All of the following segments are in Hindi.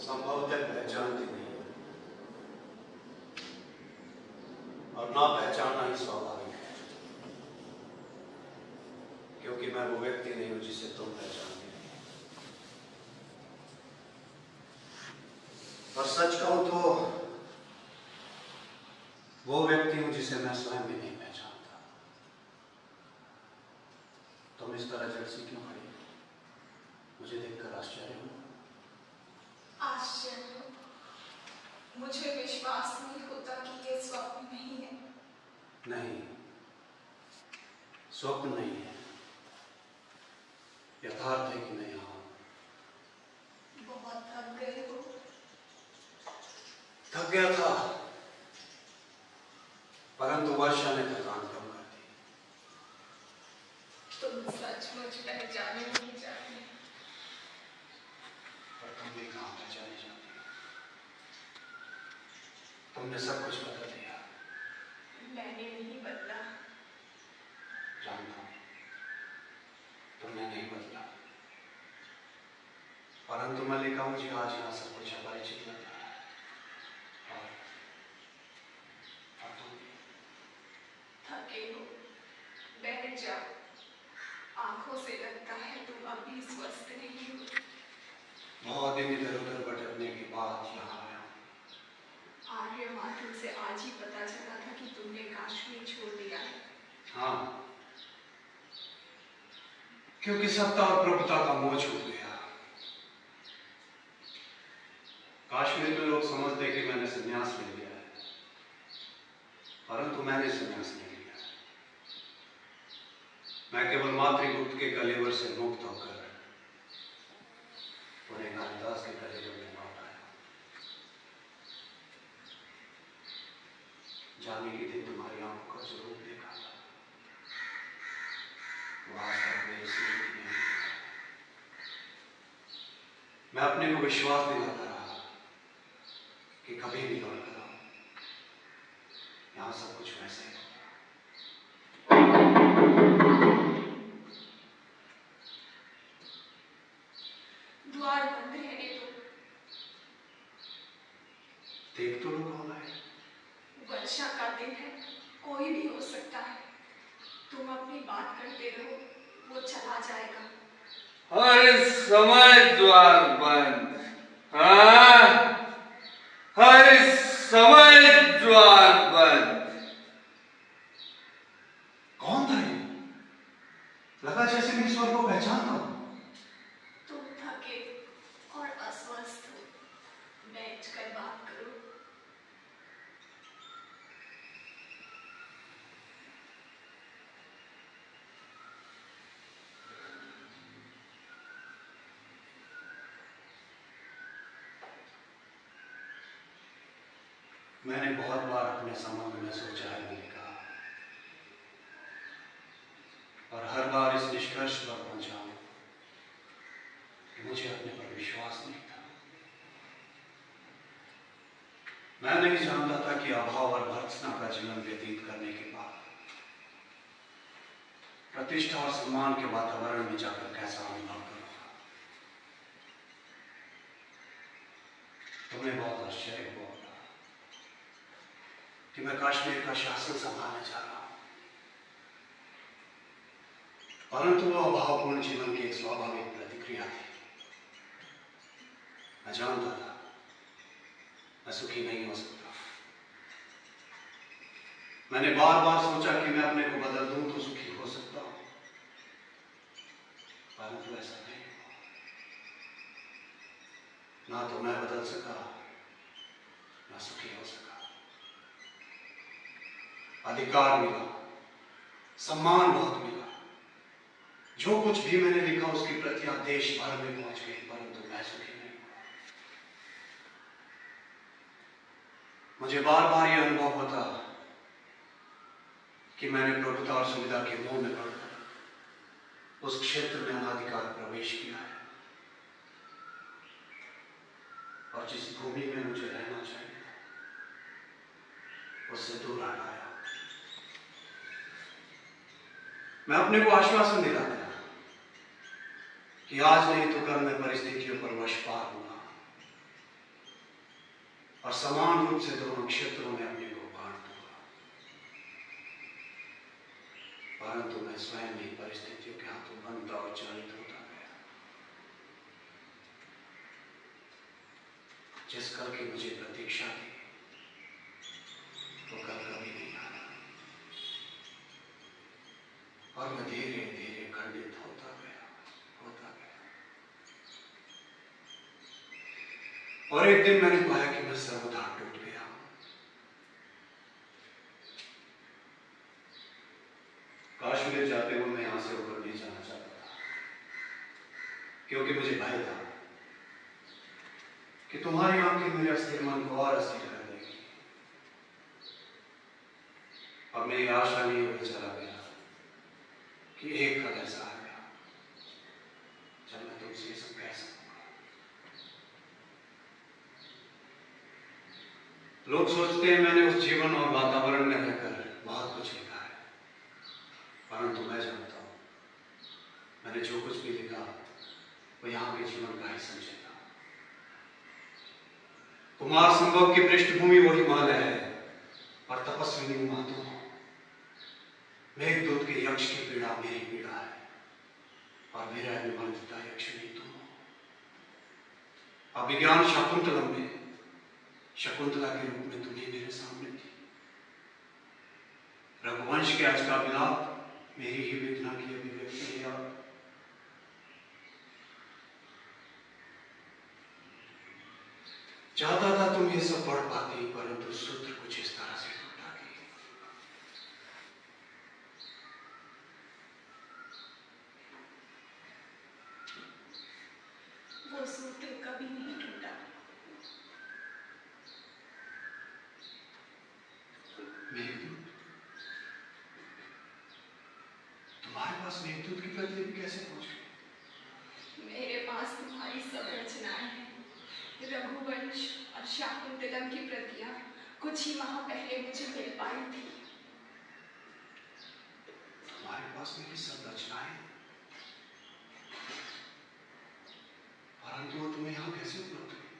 संभवतः पहचानती नहीं और ना पहचानना ही स्वाभाविक है, क्योंकि मैं वो व्यक्ति नहीं हूं जिसे तुम पहचानते हो। और सच कहूं तो वो व्यक्ति हूं जिसे मैं स्वयं भी नहीं पहचानता। तुम इस तरह जड़ से क्यों खड़ी? मुझे देखकर आश्चर्य हुआ। आश्चर्य? मुझे विश्वास नहीं होता कि ये स्वप्न नहीं है। नहीं, स्वप्न नहीं है, यथार्थ है कि नहीं? हाँ। बहुत थक गए हो? थक गया था, परंतु वर्षा ने थकान कम कर दी। तुम सचमुच पहचाने नहीं जाते। पर तुम भी कहाँ पहचाने जाती? तुमने सब कुछ बदल दिया। मैंने नहीं बदला। जानता हूं, तुमने नहीं बदला, परंतु मल्लिका मुझे आज यहाँ सब कुछ अपरिचित लगता है। और तुम थके हो? बैठ जाओ। आंखों से लगता है तुम अभी स्वस्थ नहीं हो। बहुत दिन इधर उधर भटकने के बाद यहाँ आया। आर्य मातु से आज ही पता चला था कि तुमने काश्मीर छोड़ दिया है। हाँ, क्योंकि सत्ता और प्रभुता का मोह छूट गया। काश्मीर में लोग समझते कि मैंने संन्यास ले लिया है, परंतु मैंने संन्यास नहीं लिया। मैं केवल मातृगुप्त के कलेवर से मुक्त होकर उन्हें कालिदास के कलेवर में लौट आया। जाने के दिन तुम्हारी आंखों का जो रूप देखा था, वो आज तक मेरे सिर में नहीं देखा। मैं अपने को विश्वास दिलाता रहा कि कभी भी लौट कर आऊं, यहाँ सब कुछ वैसे ही होगा। द्वार बंद रहने दो। देख तो लो कौन है। वर्षा का दिन है, कोई भी हो सकता है। तुम अपनी बात करते रहो, वो चला जाएगा। हर समय द्वार बंद। हाँ, हर समय द्वार बंद। कौन था ये? लगा जैसे मैं ईश्वर को पहचानता हूं। तुम थके और अस्वस्थ हो, बैठकर बात करो। मैंने बहुत बार अपने संबंध में सोचा है मल्लिका, और हर बार इस निष्कर्ष पर पहुंचा हूं कि मुझे अपने पर विश्वास नहीं था। मैं नहीं जानता था कि अभाव और भर्त्सना का जीवन व्यतीत करने के बाद प्रतिष्ठा और सम्मान के वातावरण में जाकर कैसा अनुभव करूंगा। तुम्हें बहुत आश्चर्य हुआ कि मैं काश्मीर का शासन संभालने जा रहा हूं, परंतु वह अभावपूर्ण जीवन की एक स्वाभाविक प्रतिक्रिया थी। मैं जानता था मैं सुखी नहीं हो सकता। मैंने बार बार सोचा कि मैं अपने को बदल दूं तो सुखी हो सकता हूं, परंतु ऐसा नहीं हुआ। ना तो मैं बदल सका, ना सुखी हो सका। अधिकार मिला, सम्मान बहुत मिला, जो कुछ भी मैंने लिखा उसकी प्रतियां देश भर में पहुंच गई, परंतु मैं सुखी नहीं हुआ। मुझे बार बार यह अनुभव होता कि मैंने प्रभुता और सुविधा के मोह में पड़कर उस क्षेत्र में अनाधिकार प्रवेश किया है, और जिस भूमि में मुझे रहना चाहिए उससे दूर हट आया। मैं अपने को आश्वासन दिलाता कि आज नहीं तो कल मैं परिस्थितियों पर वश पार होगा, समान रूप से दोनों क्षेत्रों में अपने को बांट दूंगा। परंतु मैं स्वयं ही परिस्थितियों के हाथों बनता और चालित होता गया। जिस कल की मुझे प्रतीक्षा थी वो कल कभी नहीं आया, और मैं धीरे धीरे खंडित होता गया। और एक दिन मैंने पाया कि मैं सर्वथा टूट गया। काश मेरे जाते हुए मैं यहां से होकर नहीं जाना चाहता था, क्योंकि मुझे भय था कि तुम्हारी आंखें मेरे अस्थिर मन को और अस्थिर कर देगी। अब मेरी आशा नहीं होकर चला गया कि एक कल ऐसा आएगा जब मैं तुमसे ये सब कह सकूंगा। लोग सोचते हैं मैंने उस जीवन और वातावरण में रहकर बहुत कुछ लिखा है, परंतु मैं जानता हूं मैंने जो कुछ भी लिखा वो यहां के जीवन का ही संचय था। कुमार संभव की पृष्ठभूमि वो हिमालय है और तपस्विनी उमा तुम हो। मेघदूत के यक्ष की पीड़ा मेरी पीड़ा है और मेरा अभिमानिता यक्षिणी तुम हो। अभिज्ञान शाकुंतलम में शकुंतला के रूप में तुम ही मेरे सामने थी। रघुवंश के आज का विलाप मेरी ही वेदना की अभिव्यक्ति है। चाहता था तुम ये सब पढ़ पाती, परंतु सूत्र कुछ इस तरह से टूटा कि वो सूत्र कभी नहीं टूटा। मेघदूत, तुम्हारे पास मेघदूत की प्रतिलिपि कैसे पहुंच गई? मेरे पास तुम्हारी सब रचनाएं हैं। रघुवंश और शाकुंतलम की प्रतियां कुछ ही माह पहले मुझे मिल पाई थी। तुम्हारे पास मेरी सब रचनाएं, परंतु वो तुम्हें यहाँ कैसे उपलब्ध हुई?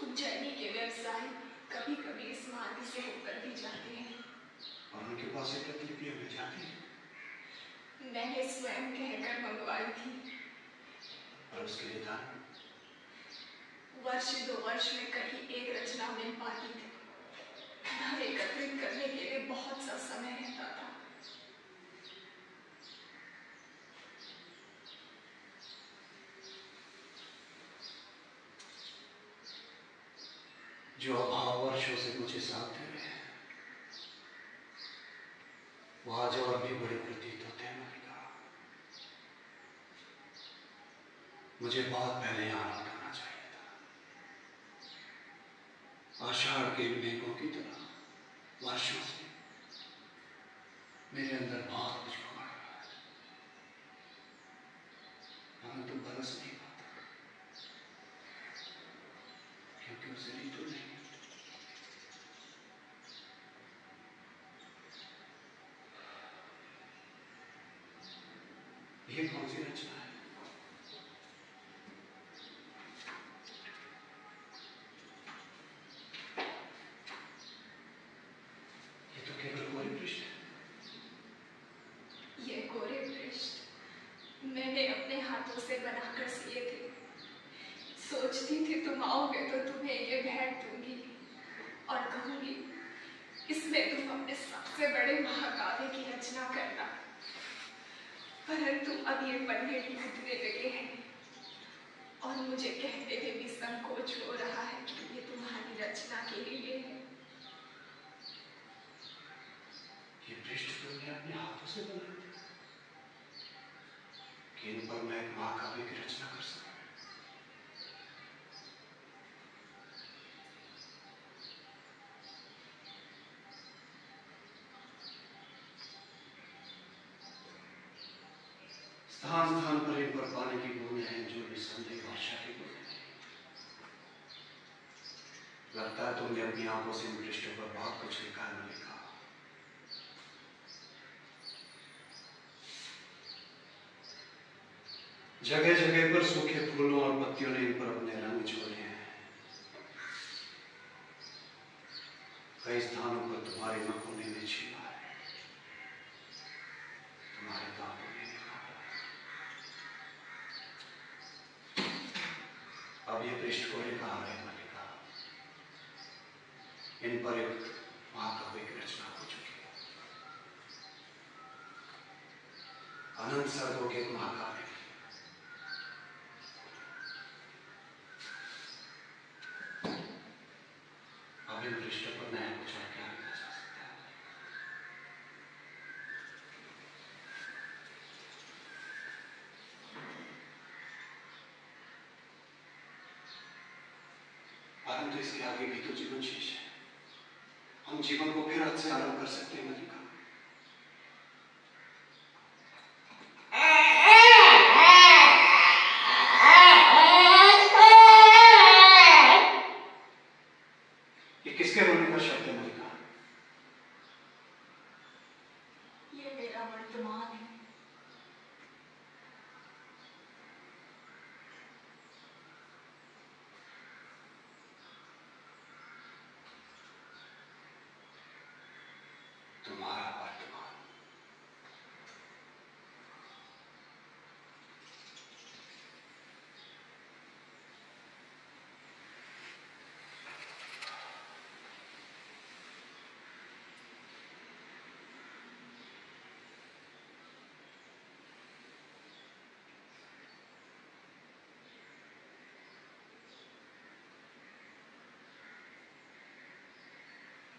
उज्जैनी के व्यवसाय कभी कभी इस मार्ग से होकर भी जाते हैं और उनके पास एक प्रतिलिपियां मिल जाती है। मैंने स्वयं कहकर मंगवाई थी। और उसके लिए दान? वर्ष 2 वर्ष में कहीं एक रचना मिल पाती थी। धन एकत्रित करने के लिए बहुत सा समय रहता था। जो अभाव वर्षों से मुझे साथ दे रहे हैं वो आज और भी बड़े प्रतीत होते हैं। मलिका, मुझे बहुत पहले यहाँ लौटाना चाहिए था। आषाढ़ के मेघों की तरह वर्षों से मेरे अंदर बहुत कुछ घुमा रहा है, परंतु बरस नहीं पाता, क्योंकि उसे ऋतु नहीं। ये कौन सी रचना है? ये तो केवल कोरे पृष्ठ है। ये कोरे पृष्ठ मैंने अपने हाथों से बनाकर सिए थे। सोचती थी तुम आओगे तो तुम्हें ये भेंट दूंगी और कहूंगी इसमें तुम अपने सबसे बड़े महाकाव्य की रचना करना। परंतु अब ये पन्ने टूटने लगे हैं और मुझे कहते हुए भी संकोच हो रहा है कि ये तुम्हारी रचना के लिए है। ये पृष्ठ तुमने अपने हाथों से बनाए थे कि इन पर मैं एक महाकाव्य की रचना कर सकूं। स्थान स्थान पर इन पर पानी की बूंदें हैं जो निस्संदेह वर्षा की बूंदें हैं। लगता है तुमने अपनी आंखों से इन पृष्ठों पर बहुत कुछ लिखा है। मलिका, जगह जगह पर सूखे फूलों और पत्तियों ने इन पर अपने रंग छोड़े हैं। अब ये पृष्ठ कोरे कहाँ गए मल्लिका? इन पर एक महाकाव्य की रचना हो चुकी है, अनंत सर्गों के महाकाव्य की। अब इन पृष्ठों पर नया कुछ और क्या लिखा जा सकता है? परंतु इसके आगे भी तो जीवन शेष है। हम जीवन को फिर हद से आरंभ कर सकते हैं मल्लिका। ये किसके रोने का शब्द है मल्लिका? ये मेरा वर्तमान है। तुम्हारा वर्तमान।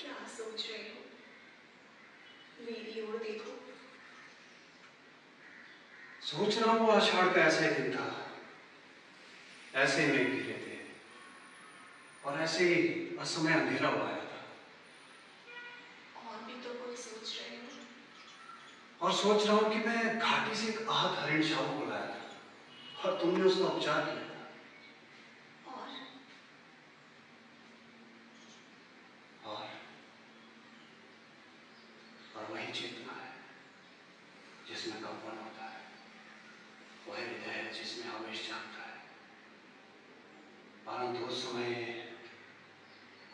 क्या सोच रहे हो? मेरी ओर देखो। सोच रहा हूँ आषाढ़ का ऐसा ही दिन था, ऐसे में घिरे थे और ऐसे ही असमय अंधेरा हुआ आया था। और भी तो कुछ सोच रहे हो? और सोच रहा हूँ कि मैं घाटी से एक आहत हरिण शावक को लाया था और तुमने उसका उपचार किया था। और और वही चेतना है जिसमें कंपन होता है, वह हृदय है जिसमें आवेश जागता है। परंतु उस समय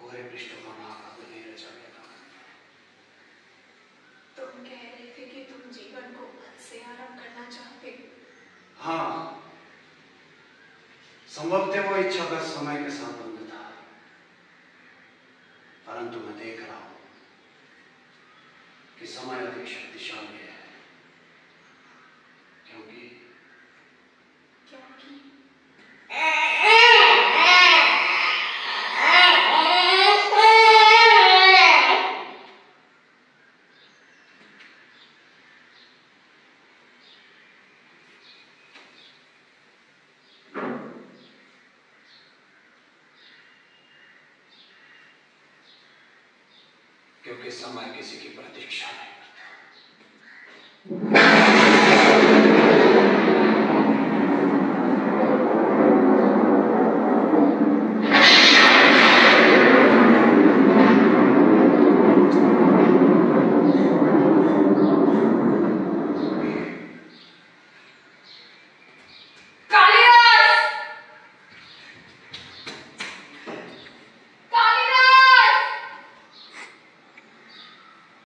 कोरे पृष्ठों का महाकाव्य नहीं रचा गया था। तुम कह रहे थे कि तुम जीवन को हद से आरंभ करना चाहते हो। हाँ, संभवतः वो इच्छा का समय के साथ बंध था, परंतु मैं देख रहा हूं कि समय अधिक शक्तिशाली है, क्योंकि क्योंकि समय किसी की प्रतीक्षा नहीं